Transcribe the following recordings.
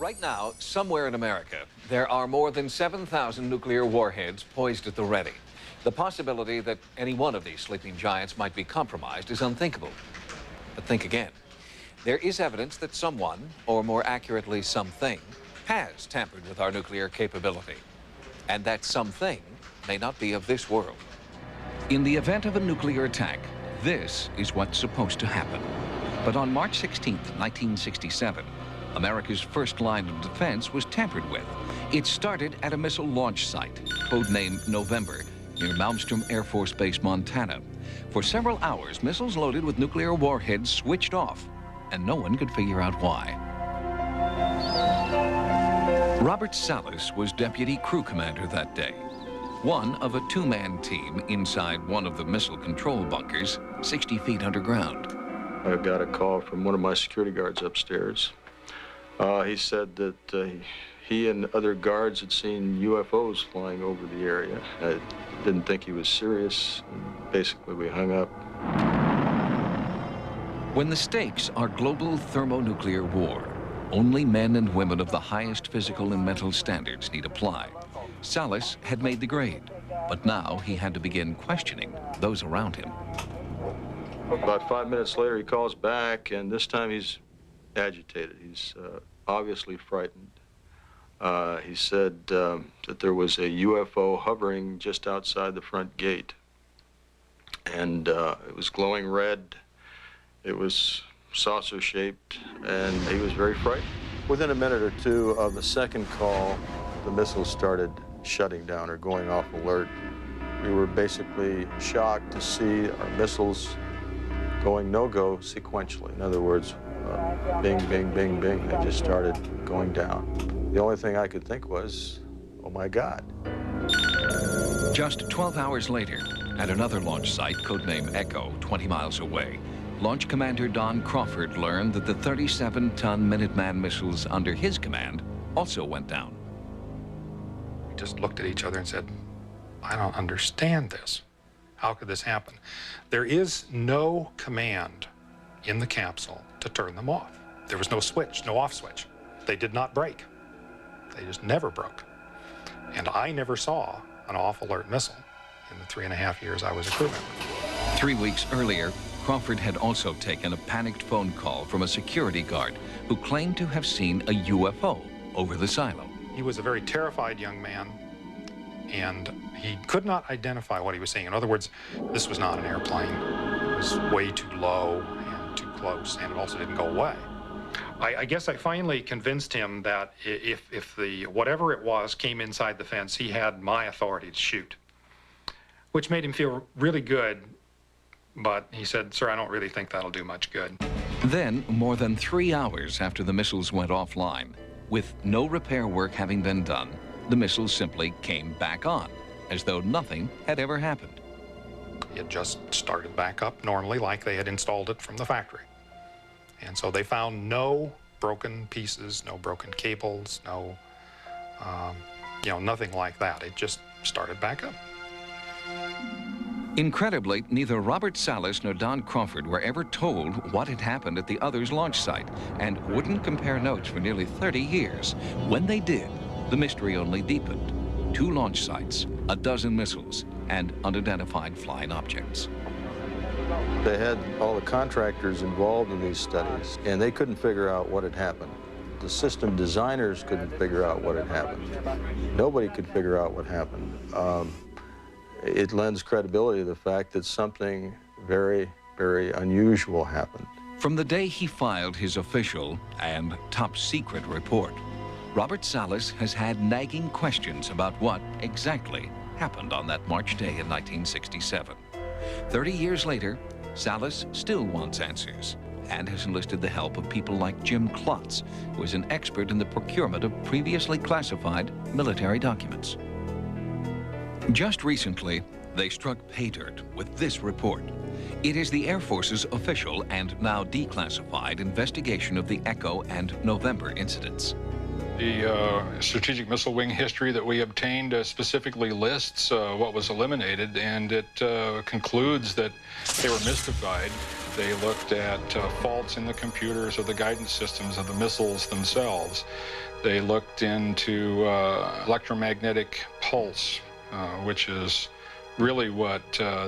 Right now, somewhere in America, there are more than 7,000 nuclear warheads poised at the ready. The possibility that any one of these sleeping giants might be compromised is unthinkable. But think again. There is evidence that someone, or more accurately something, has tampered with our nuclear capability. And that something may not be of this world. In the event of a nuclear attack, this is what's supposed to happen. But on March 16, 1967, America's first line of defense was tampered with. It started at a missile launch site, codenamed November, near Malmstrom Air Force Base, Montana. For several hours, missiles loaded with nuclear warheads switched off, and no one could figure out why. Robert Salas was deputy crew commander that day, one of a two-man team inside one of the missile control bunkers, 60 feet underground. I got a call from one of my security guards upstairs. He said that he and other guards had seen UFOs flying over the area. I didn't think he was serious, and basically we hung up. When the stakes are global thermonuclear war, only men and women of the highest physical and mental standards need apply. Salas had made the grade, but now he had to begin questioning those around him. About 5 minutes later, he calls back, and this time he's agitated. He's obviously frightened. He said that there was a UFO hovering just outside the front gate, and it was glowing red. It was saucer-shaped, and he was very frightened. Within a minute or two of the second call, the missiles started shutting down or going off alert. We were basically shocked to see our missiles going no-go sequentially. In other words, bing, bing, bing, bing. They just started going down. The only thing I could think was, oh my God. Just 12 hours later, at another launch site, codenamed Echo, 20 miles away, Launch Commander Don Crawford learned that the 37-ton Minuteman missiles under his command also went down. We just looked at each other and said, I don't understand this. How could this happen? There is no command in the capsule to turn them off. There was no switch, no off switch. They did not break. They just never broke. And I never saw an off-alert missile in the 3.5 years I was a crew member. 3 weeks earlier, Crawford had also taken a panicked phone call from a security guard who claimed to have seen a UFO over the silo. He was a very terrified young man, and he could not identify what he was seeing. In other words, this was not an airplane. It was way too low and too close, and it also didn't go away. I guess I finally convinced him that if the whatever it was came inside the fence, he had my authority to shoot, which made him feel really good. But he said, sir, I don't really think that'll do much good. Then, more than 3 hours after the missiles went offline, with no repair work having been done, the missiles simply came back on, as though nothing had ever happened. It just started back up normally like they had installed it from the factory. And so they found no broken pieces, no broken cables, no, nothing like that. It just started back up. Incredibly, neither Robert Salas nor Don Crawford were ever told what had happened at the other's launch site and wouldn't compare notes for nearly 30 years. When they did, the mystery only deepened. 2 launch sites, a dozen missiles, and unidentified flying objects. They had all the contractors involved in these studies, and they couldn't figure out what had happened. The system designers couldn't figure out what had happened. Nobody could figure out what happened. It lends credibility to the fact that something very, very unusual happened. From the day he filed his official and top secret report, Robert Salas has had nagging questions about what exactly happened on that March day in 1967. 30 years later, Salas still wants answers and has enlisted the help of people like Jim Klotz, who is an expert in the procurement of previously classified military documents. Just recently, they struck pay dirt with this report. It is the Air Force's official and now declassified investigation of the Echo and November incidents. The strategic missile wing history that we obtained specifically lists what was eliminated, and it concludes that they were mystified. They looked at faults in the computers of the guidance systems of the missiles themselves. They looked into electromagnetic pulse, which is really what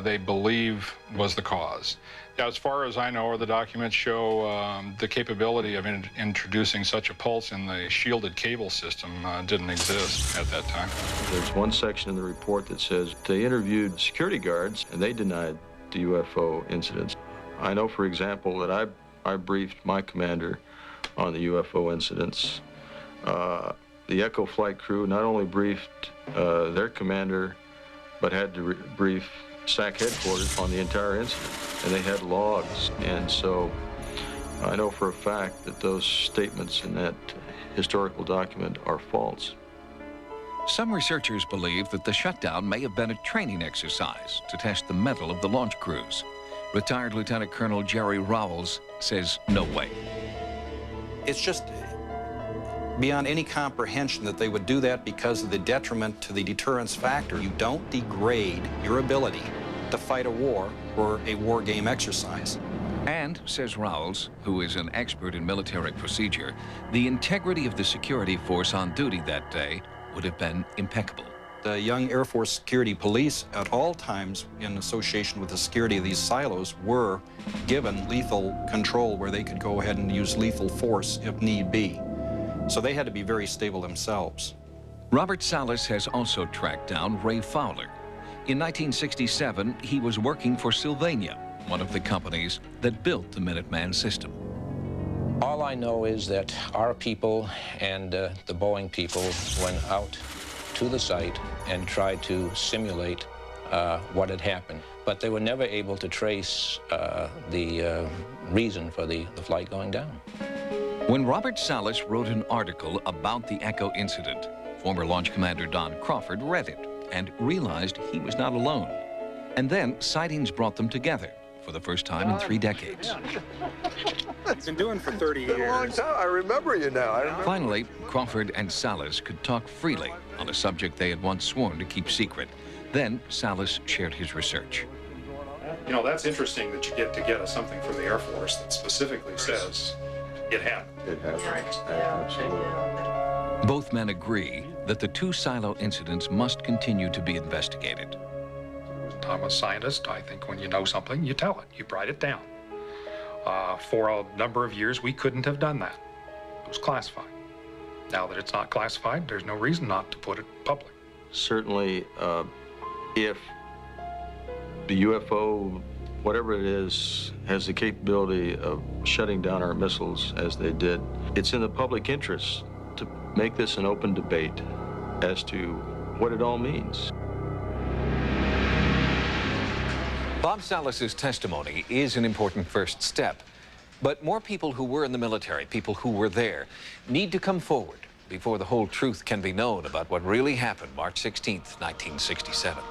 they believe was the cause. As far as I know, or the documents show, the capability of introducing such a pulse in the shielded cable system didn't exist at that time. There's one section in the report that says they interviewed security guards and they denied the UFO incidents. I know, for example, that I briefed my commander on the UFO incidents. The Echo flight crew not only briefed their commander, but had to brief SAC headquarters on the entire incident, and they had logs. And so I know for a fact that those statements in that historical document are false. Some researchers believe that the shutdown may have been a training exercise to test the mettle of the launch crews. Retired Lieutenant Colonel Jerry Rowles says no way. It's just beyond any comprehension that they would do that because of the detriment to the deterrence factor. You don't degrade your ability to fight a war or a war game exercise. And, says Rowles, who is an expert in military procedure, the integrity of the security force on duty that day would have been impeccable. The young Air Force security police at all times in association with the security of these silos were given lethal control where they could go ahead and use lethal force if need be. So they had to be very stable themselves. Robert Salas has also tracked down Ray Fowler. In 1967, he was working for Sylvania, one of the companies that built the Minuteman system. All I know is that our people and the Boeing people went out to the site and tried to simulate what had happened. But they were never able to trace the reason for the flight going down. When Robert Salas wrote an article about the Echo incident, former launch commander Don Crawford read it and realized he was not alone. And then sightings brought them together for the first time in 3 decades. It's been doing for 30 years. It's been a long time. I remember you now. Finally, Crawford and Salas could talk freely on a subject they had once sworn to keep secret. Then Salas shared his research. You know, that's interesting that you get something from the Air Force that specifically says it happened. It happened. Absolutely. Both men agree that the 2 silo incidents must continue to be investigated. I'm a scientist. I think when you know something, you tell it. You write it down. For a number of years, we couldn't have done that. It was classified. Now that it's not classified, there's no reason not to put it public. Certainly, if the UFO, whatever it is, has the capability of shutting down our missiles as they did, it's in the public interest to make this an open debate as to what it all means. Bob Salas's testimony is an important first step. But more people who were in the military, people who were there, need to come forward before the whole truth can be known about what really happened March 16th, 1967.